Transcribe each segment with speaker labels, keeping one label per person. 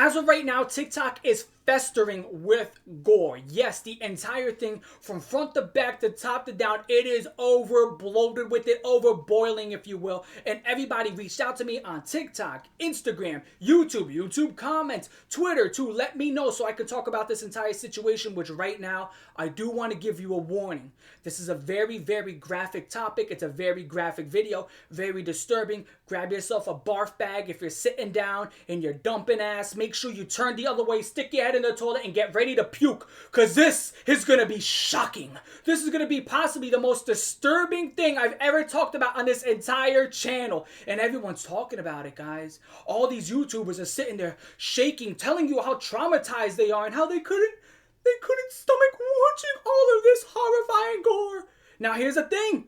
Speaker 1: As of right now, TikTok is festering with Gore. Yes, the entire thing from front to back to top to down, it is over bloated with it, over boiling, if you will. And everybody reached out to me on TikTok, Instagram, YouTube comments, Twitter to let me know so I could talk about this entire situation, which right now I do want to give you a warning. This is a very, very graphic topic. It's a very graphic video, very disturbing. Grab yourself a barf bag if you're sitting down and you're dumping ass. Make sure you turn the other way, stick your head in the toilet and get ready to puke, because this is going to be shocking. This is going to be possibly the most disturbing thing I've ever talked about on this entire channel. And everyone's talking about it, guys. All these YouTubers are sitting there shaking, telling you how traumatized they are and how they couldn't stomach watching all of this horrifying gore. Now, here's the thing.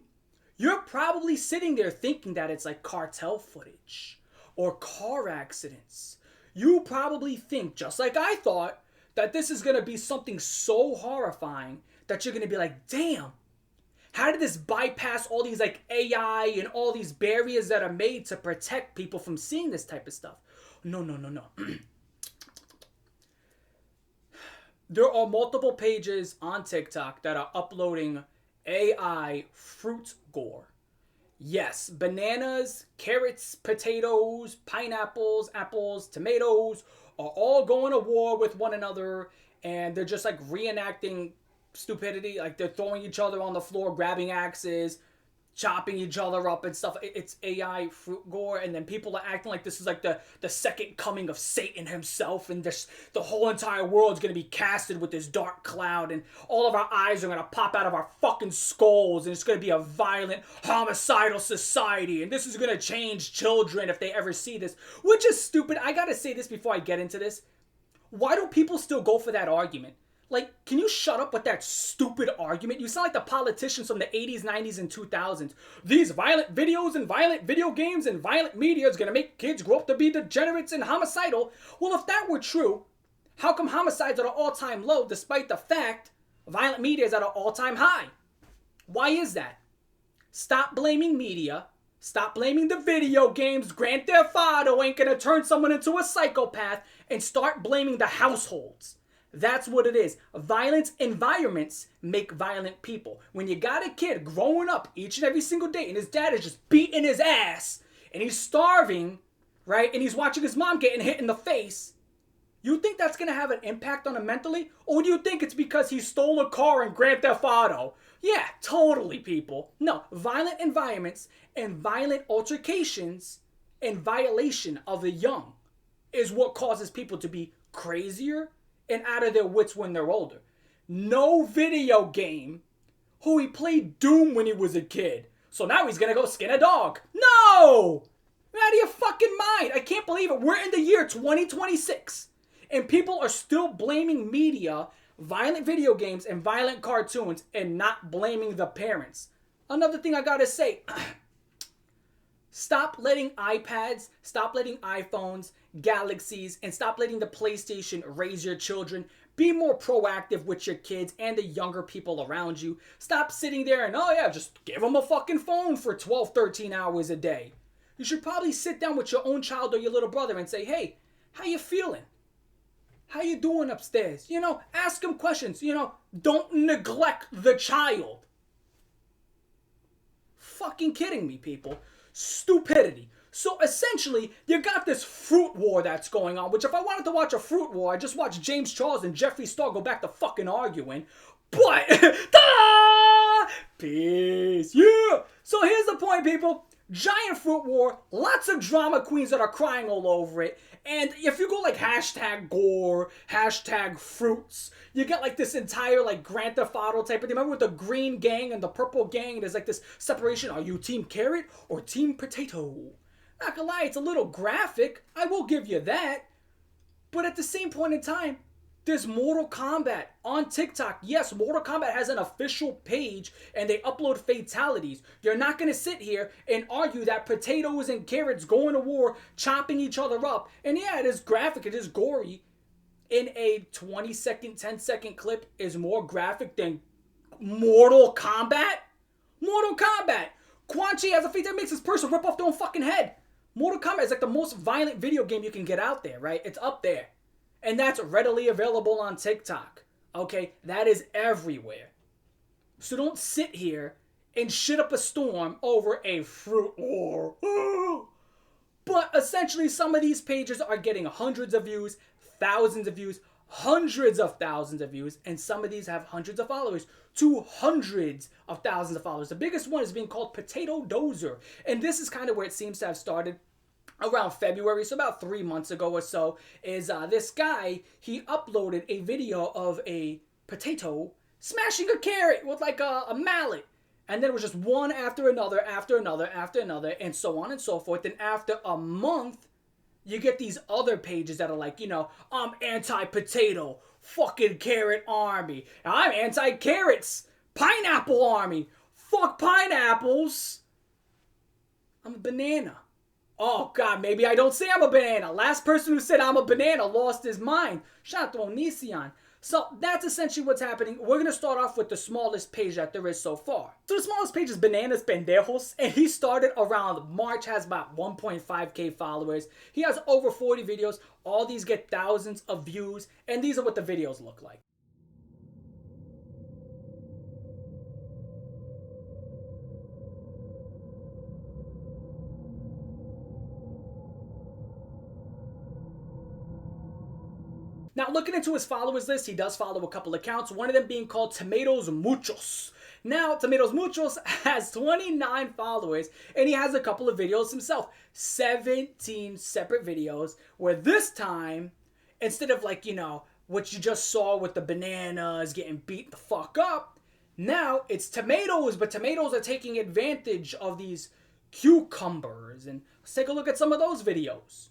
Speaker 1: You're probably sitting there thinking that it's like cartel footage or car accidents. You probably think, just like I thought, that this is going to be something so horrifying that you're going to be like, damn, how did this bypass all these like AI and all these barriers that are made to protect people from seeing this type of stuff? No. There are multiple pages on TikTok that are uploading AI fruit gore. Yes, bananas, carrots, potatoes, pineapples, apples, tomatoes are all going to war with one another, and they're just like reenacting stupidity. Like they're throwing each other on the floor, grabbing axes, chopping each other up and stuff. It's AI fruit gore, and then people are acting like this is like the second coming of Satan himself, and the whole entire world's gonna be casted with this dark cloud, and all of our eyes are gonna pop out of our fucking skulls, and it's gonna be a violent, homicidal society, and this is gonna change children if they ever see this, which is stupid. I gotta say this before I get into this. Why do people still go for that argument? Like, can you shut up with that stupid argument? You sound like the politicians from the 80s, 90s, and 2000s. These violent videos and violent video games and violent media is going to make kids grow up to be degenerates and homicidal. Well, if that were true, how come homicides are at an all-time low despite the fact violent media is at an all-time high? Why is that? Stop blaming media. Stop blaming the video games. Grand Theft Auto ain't going to turn someone into a psychopath, and start blaming the households. That's what it is. Violent environments make violent people. When you got a kid growing up each and every single day and his dad is just beating his ass and he's starving, right? And he's watching his mom getting hit in the face. You think that's going to have an impact on him mentally? Or do you think it's because he stole a car in Grand Theft Auto? Yeah, totally, people. No, violent environments and violent altercations and violation of the young is what causes people to be crazier and out of their wits when they're older. No video game. Oh, he played Doom when he was a kid, so now he's gonna go skin a dog. No! You're out of your fucking mind. I can't believe it. We're in the year 2026, and people are still blaming media, violent video games, and violent cartoons, and not blaming the parents. Another thing I gotta say, stop letting iPads, stop letting iPhones, Galaxies, and stop letting the PlayStation raise your children. Be more proactive with your kids and the younger people around you. Stop sitting there and, oh yeah, just give them a fucking phone for 12, 13 hours a day. You should probably sit down with your own child or your little brother and say, hey, how you feeling? How you doing upstairs? You know, ask them questions. You know, don't neglect the child. Fucking kidding me, people. Stupidity. So essentially, you got this fruit war that's going on, which if I wanted to watch a fruit war, I just watch James Charles and Jeffree Star go back to fucking arguing. But, peace, yeah. So here's the point, people. Giant fruit war, lots of drama queens that are crying all over it. And if you go like hashtag gore, hashtag fruits, you get like this entire like Grand Theft Auto type of thing. Remember with the green gang and the purple gang, there's like this separation. Are you team carrot or team potato? Not gonna lie, it's a little graphic. I will give you that. But at the same point in time, there's Mortal Kombat on TikTok. Yes, Mortal Kombat has an official page and they upload fatalities. You're not going to sit here and argue that potatoes and carrots going to war, chopping each other up. And yeah, it is graphic, it is gory. In a 20-second, 10-second clip is more graphic than Mortal Kombat? Mortal Kombat! Quan Chi has a fatality that makes this person rip off their own fucking head. Mortal Kombat is like the most violent video game you can get out there, right? It's up there. And that's readily available on TikTok. Okay, that is everywhere. So don't sit here and shit up a storm over a fruit war. But essentially, some of these pages are getting hundreds of views, thousands of views, hundreds of thousands of views, and some of these have hundreds of followers to hundreds of thousands of followers. The biggest one is being called Potato Dozer, and this is kind of where it seems to have started around February, so about 3 months ago or so, is this guy, he uploaded a video of a potato smashing a carrot with like a mallet. And then it was just one after another, after another, after another, and so on and so forth. And after a month, you get these other pages that are like, you know, I'm anti-potato, fucking carrot army. I'm anti-carrots, pineapple army. Fuck pineapples. I'm a banana. Oh, God, maybe I don't say I'm a banana. Last person who said I'm a banana lost his mind. Shout out to Onision. So that's essentially what's happening. We're going to start off with the smallest page that there is so far. So the smallest page is Bananas Pendejos, and he started around March, has about 1.5k followers. He has over 40 videos. All these get thousands of views, and these are what the videos look like. Now, looking into his followers list, he does follow a couple accounts, one of them being called Tomatoes Muchos. Now, Tomatoes Muchos has 29 followers, and he has a couple of videos himself. 17 separate videos, where this time, instead of like, you know, what you just saw with the bananas getting beat the fuck up, now it's tomatoes, but tomatoes are taking advantage of these cucumbers. And let's take a look at some of those videos.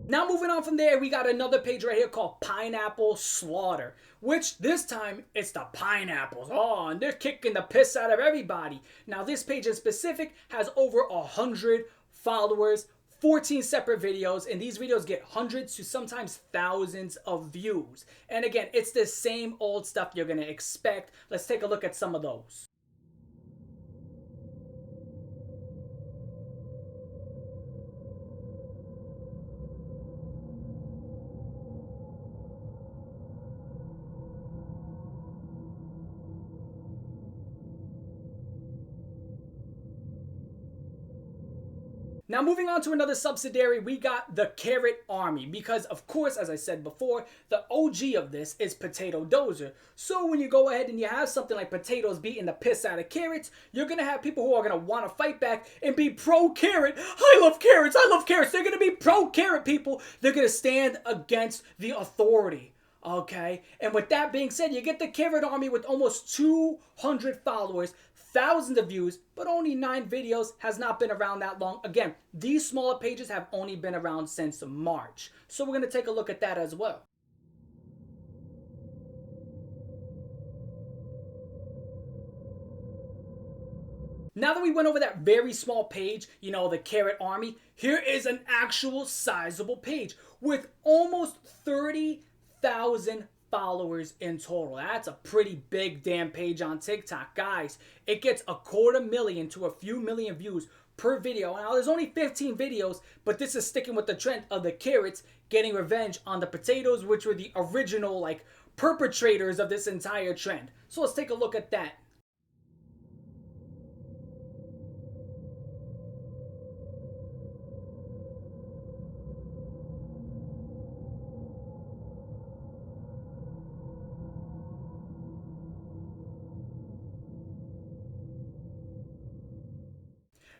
Speaker 1: Now moving on from there, we got another page right here called Pineapple Slaughter, which this time it's the pineapples. Oh, and they're kicking the piss out of everybody. Now this page in specific has over 100 followers, 14 separate videos, and these videos get hundreds to sometimes thousands of views. And again, it's the same old stuff you're going to expect. Let's take a look at some of those. Now moving on to another subsidiary, we got the Carrot Army, because of course, as I said before, the OG of this is Potato Dozer. So when you go ahead and you have something like potatoes beating the piss out of carrots, you're going to have people who are going to want to fight back and be pro-carrot. I love carrots, I love carrots. They're going to be pro-carrot people. They're going to stand against the authority. Okay, and with that being said, you get the Carrot Army with almost 200 followers, thousands of views, but only 9 videos, has not been around that long. Again, these smaller pages have only been around since March. So we're going to take a look at that as well. Now that we went over that very small page, you know, the Carrot Army, here is an actual sizable page with almost 30,000 followers in total. That's a pretty big damn page on TikTok. Guys, it gets 250,000 to a few million views per video. Now, there's only 15 videos, but this is sticking with the trend of the carrots getting revenge on the potatoes, which were the original, like, perpetrators of this entire trend. So let's take a look at that.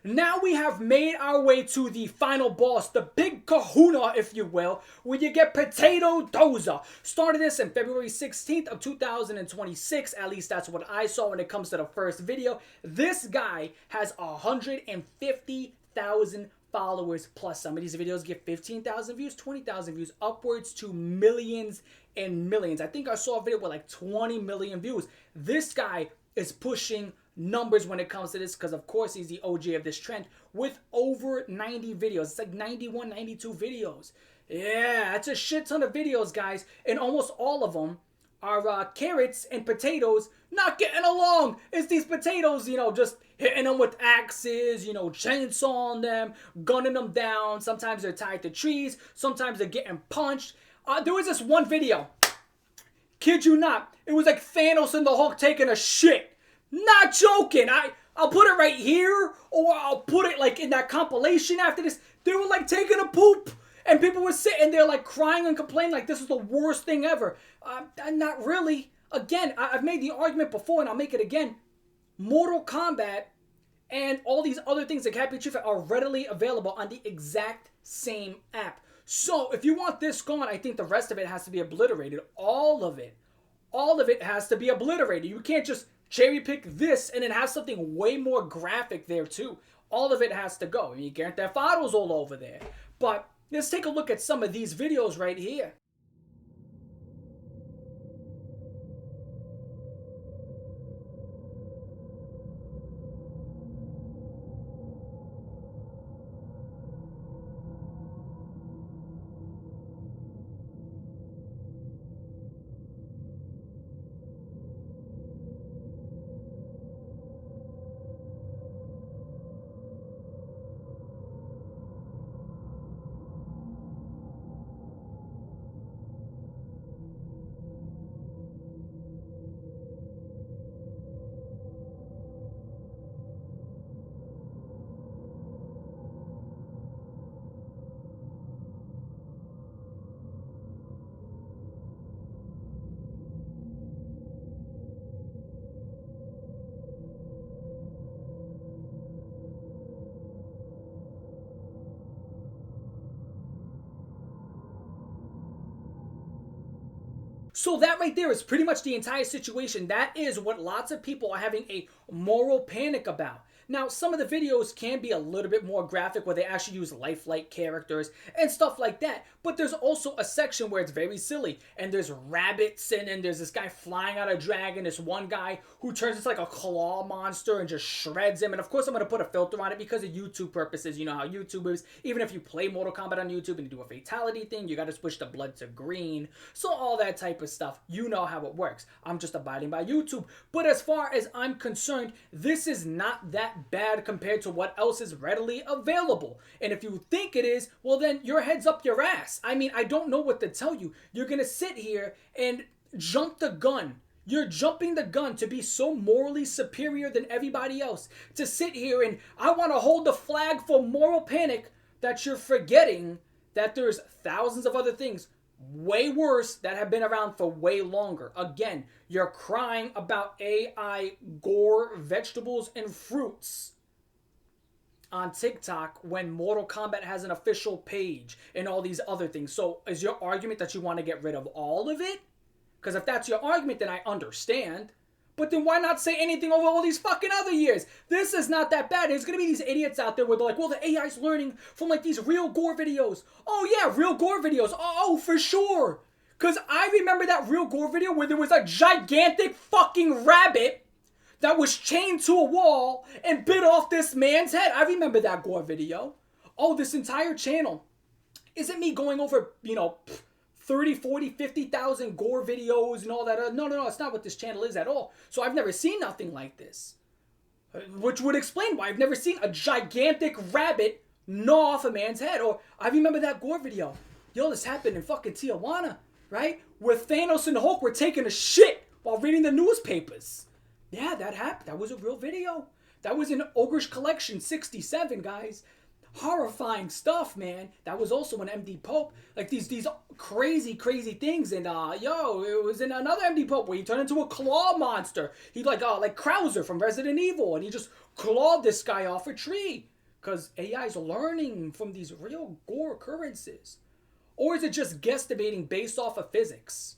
Speaker 1: Now we have made our way to the final boss, the big kahuna, if you will, where you get Potato Dozer. Started this in February 16th of 2026, at least that's what I saw when it comes to the first video. This guy has 150,000 followers plus. Some of these videos get 15,000 views, 20,000 views, upwards to millions and millions. I think I saw a video with like 20 million views. This guy is pushing numbers when it comes to this, because of course he's the OG of this trend, with over 90 videos. It's like 91, 92 videos. Yeah, that's a shit ton of videos, guys. And almost all of them are carrots and potatoes not getting along. It's these potatoes, you know, just hitting them with axes, you know, chainsawing them, gunning them down. Sometimes they're tied to trees. Sometimes they're getting punched. There was this one video. Kid you not. It was like Thanos and the Hulk taking a shit. Not joking. I'll put it right here, or I'll put it like in that compilation after this. They were like taking a poop. And people were sitting there like crying and complaining like this is the worst thing ever. Not really. Again, I've made the argument before and I'll make it again. Mortal Kombat and all these other things like Happy Tree are readily available on the exact same app. So if you want this gone, I think the rest of it has to be obliterated. All of it. All of it has to be obliterated. You can't just cherry pick this and then have something way more graphic there too. All of it has to go. I mean, Grand Theft Auto's all over there. But let's take a look at some of these videos right here. So that right there is pretty much the entire situation. That is what lots of people are having a moral panic about. Now, some of the videos can be a little bit more graphic where they actually use lifelike characters and stuff like that. But there's also a section where it's very silly. And there's rabbits and there's this guy flying out a dragon. This one guy who turns into like a claw monster and just shreds him. And of course, I'm going to put a filter on it because of YouTube purposes. You know how YouTube is. Even if you play Mortal Kombat on YouTube and you do a fatality thing, you got to switch the blood to green. So all that type of stuff, you know how it works. I'm just abiding by YouTube. But as far as I'm concerned, this is not that bad compared to what else is readily available. And if you think it is, well then your head's up your ass. I mean, I don't know what to tell you. You're gonna sit here and jump the gun. You're jumping the gun to be so morally superior than everybody else. To sit here and I want to hold the flag for moral panic, that you're forgetting that there's thousands of other things way worse that have been around for way longer. Again, you're crying about AI gore vegetables and fruits on TikTok when Mortal Kombat has an official page and all these other things. So is your argument that you want to get rid of all of it? Because if that's your argument, then I understand. But then why not say anything over all these fucking other years? This is not that bad. There's going to be these idiots out there where they're like, well, the AI's learning from like these real gore videos. Oh yeah, real gore videos. Oh, for sure. Because I remember that real gore video where there was a gigantic fucking rabbit that was chained to a wall and bit off this man's head. I remember that gore video. Oh, this entire channel isn't me going over, 30, 40, 50,000 gore videos and all that. No, it's not what this channel is at all. So I've never seen nothing like this. Which would explain why I've never seen a gigantic rabbit gnaw off a man's head. Or I remember that gore video. Yo, this happened in fucking Tijuana, right? Where Thanos and Hulk were taking a shit while reading the newspapers. Yeah, that happened. That was a real video. That was in Ogre's Collection 67, guys. Horrifying stuff, man. That was also an MDPOPE. Like these crazy things. And it was in another MDPOPE where he turned into a claw monster. He like Krauser from Resident Evil, and he just clawed this guy off a tree. Because AI's learning from these real gore occurrences. Or is it just guesstimating based off of physics?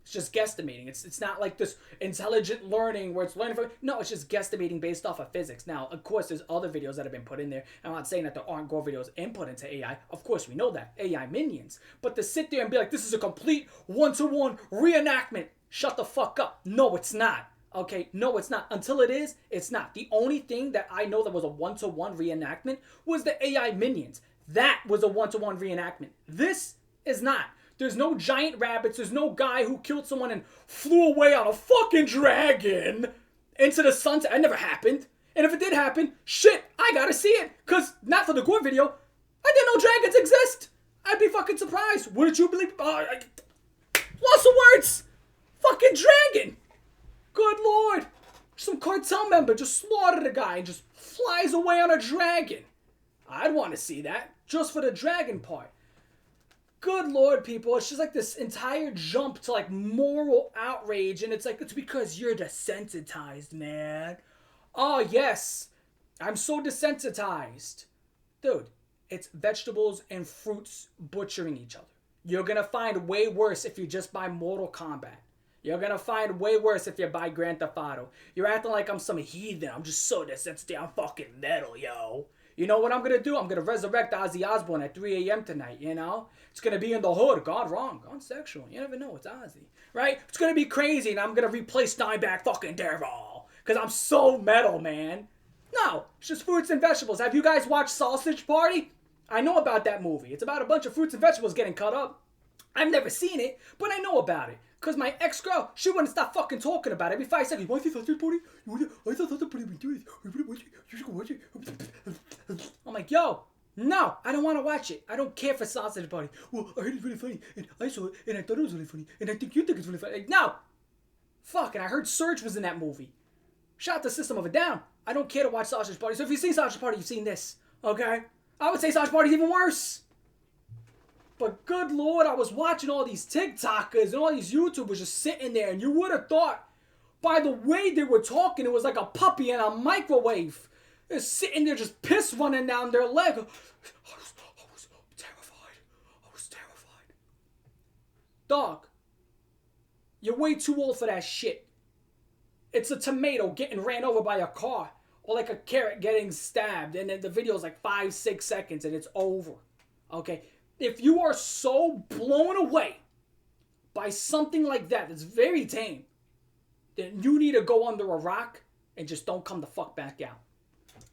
Speaker 1: Just guesstimating. It's not like this intelligent learning where it's learning from... No, it's just guesstimating based off of physics. Now, of course, there's other videos that have been put in there. I'm not saying that there aren't gore videos input into AI. Of course, we know that. AI minions. But to sit there and be like, this is a complete one-to-one reenactment. Shut the fuck up. No, it's not. Okay, no, it's not. Until it is, it's not. The only thing that I know that was a one-to-one reenactment was the AI minions. That was a one-to-one reenactment. This is not. There's no giant rabbits. There's no guy who killed someone and flew away on a fucking dragon into the sunset. That never happened. And if it did happen, shit, I gotta see it. Because, not for the Gore video, I didn't know dragons exist. I'd be fucking surprised. Wouldn't you believe? Lost of words. Fucking dragon. Good lord. Some cartel member just slaughtered a guy and just flies away on a dragon. I'd want to see that. Just for the dragon part. Good lord, people. It's just like this entire jump to like moral outrage. And it's like, it's because you're desensitized, man. Oh, yes. I'm so desensitized. Dude, it's vegetables and fruits butchering each other. You're going to find way worse if you just buy Mortal Kombat. You're going to find way worse if you buy Grand Theft Auto. You're acting like I'm some heathen. I'm just so desensitized. I'm fucking metal, yo. You know what I'm going to do? I'm going to resurrect Ozzy Osbourne at 3 a.m. tonight, you know? It's going to be in the hood. God wrong. God sexual. You never know. It's Ozzy. Right? It's going to be crazy, and I'm going to replace Steinbeck fucking Daredevil. Because I'm so metal, man. No. It's just fruits and vegetables. Have you guys watched Sausage Party? I know about that movie. It's about a bunch of fruits and vegetables getting cut up. I've never seen it, but I know about it. Because my ex-girl, she wouldn't stop fucking talking about it. Every 5 seconds, what's the sausage party? I thought sausage party would do it. You should go watch it. I'm like, yo, no, I don't want to watch it. I don't care for Sausage Party. Well, I heard it's really funny, and I saw it, and I thought it was really funny, and I think you think it's really funny. Like, no. Fuck, and I heard Surge was in that movie. Shot the System of a Down. I don't care to watch Sausage Party. So if you've seen Sausage Party, you've seen this. Okay? I would say Sausage Party's even worse. But good lord, I was watching all these TikTokers and all these YouTubers just sitting there, and you would have thought, by the way they were talking, it was like a puppy in a microwave. They're sitting there just piss running down their leg. I was terrified. I was terrified. Dog, you're way too old for that shit. It's a tomato getting ran over by a car. Or like a carrot getting stabbed. And then the video is like 5-6 seconds and it's over. Okay? If you are so blown away by something like that that's very tame, then you need to go under a rock and just don't come the fuck back out.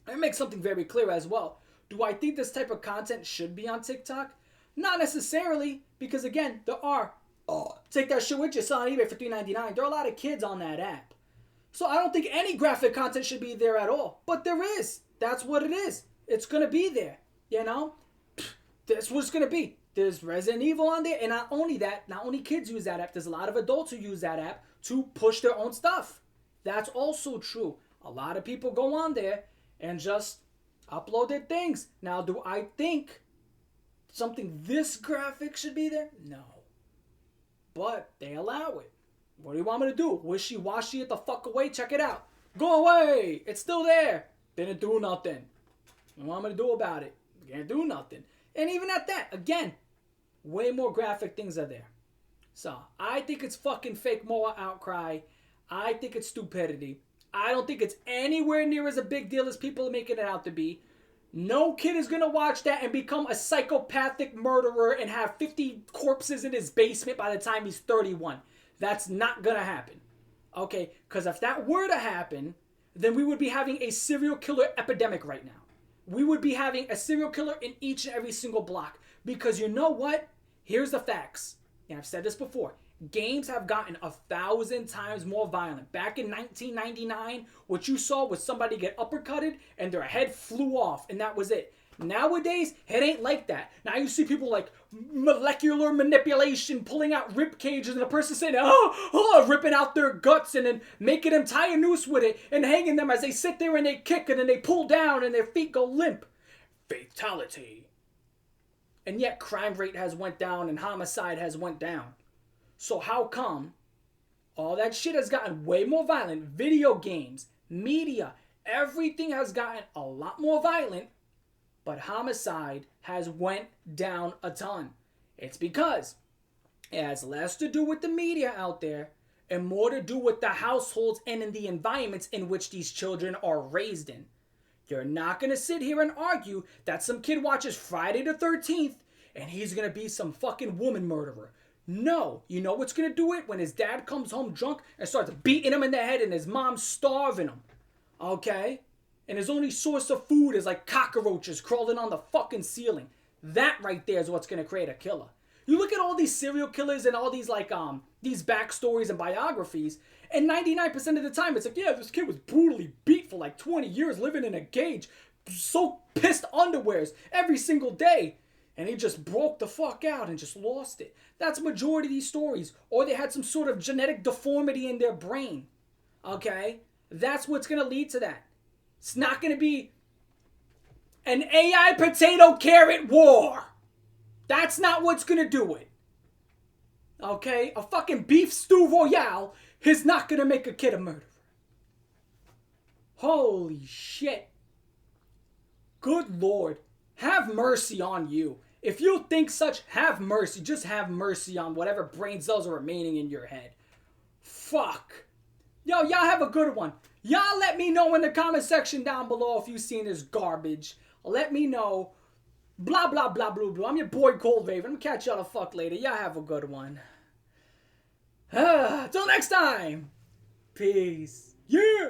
Speaker 1: I make something very clear as well. Do I think this type of content should be on TikTok? Not necessarily, because again, there are, take that shit with you, sell on eBay for $3.99. There are a lot of kids on that app. So I don't think any graphic content should be there at all. But there is. That's what it is. It's going to be there. You know? That's what it's going to be. There's Resident Evil on there. And not only that, not only kids use that app. There's a lot of adults who use that app to push their own stuff. That's also true. A lot of people go on there and just upload their things. Now, do I think something this graphic should be there? No. But they allow it. What do you want me to do? Wishy-washy it the fuck away? Check it out. Go away. It's still there. Didn't do nothing. What do you want me to do about it? Can't do nothing. And even at that, again, way more graphic things are there. So, I think it's fucking fake moral outcry. I think it's stupidity. I don't think it's anywhere near as a big deal as people are making it out to be. No kid is going to watch that and become a psychopathic murderer and have 50 corpses in his basement by the time he's 31. That's not going to happen. Okay? Because if that were to happen, then we would be having a serial killer epidemic right now. We would be having a serial killer in each and every single block. Because you know what? Here's the facts. And I've said this before. Games have gotten 1,000 times more violent. Back in 1999, what you saw was somebody get uppercutted and their head flew off. And that was it. Nowadays, it ain't like that. Now you see people like molecular manipulation, pulling out rib cages, and the person saying, ripping out their guts and then making them tie a noose with it and hanging them as they sit there and they kick and then they pull down and their feet go limp. Fatality. And yet crime rate has went down and homicide has went down. So how come all that shit has gotten way more violent? Video games, media, everything has gotten a lot more violent. But homicide has went down a ton. It's because it has less to do with the media out there and more to do with the households and in the environments in which these children are raised in. You're not going to sit here and argue that some kid watches Friday the 13th and he's going to be some fucking woman murderer. No. You know what's gonna do it? When his dad comes home drunk and starts beating him in the head and his mom's starving him. Okay? And his only source of food is like cockroaches crawling on the fucking ceiling. That right there is what's gonna create a killer. You look at all these serial killers and all these like these backstories and biographies, and 99% of the time it's like, yeah, this kid was brutally beat for like 20 years living in a cage, so pissed underwears every single day, and he just broke the fuck out and just lost it. That's the majority of these stories. Or they had some sort of genetic deformity in their brain. Okay? That's what's gonna lead to that. It's not gonna be an AI potato carrot war. That's not what's gonna do it. Okay? A fucking beef stew royale is not gonna make a kid a murderer. Holy shit. Good Lord. Have mercy on you. If you think such, have mercy. Just have mercy on whatever brain cells are remaining in your head. Fuck. Yo, y'all have a good one. Y'all let me know in the comment section down below if you've seen this garbage. Let me know. Blah, blah, blah, blah, blah. I'm your boy, Cold Raven. I'm gonna catch y'all the fuck later. Y'all have a good one. Till next time. Peace. Yeah.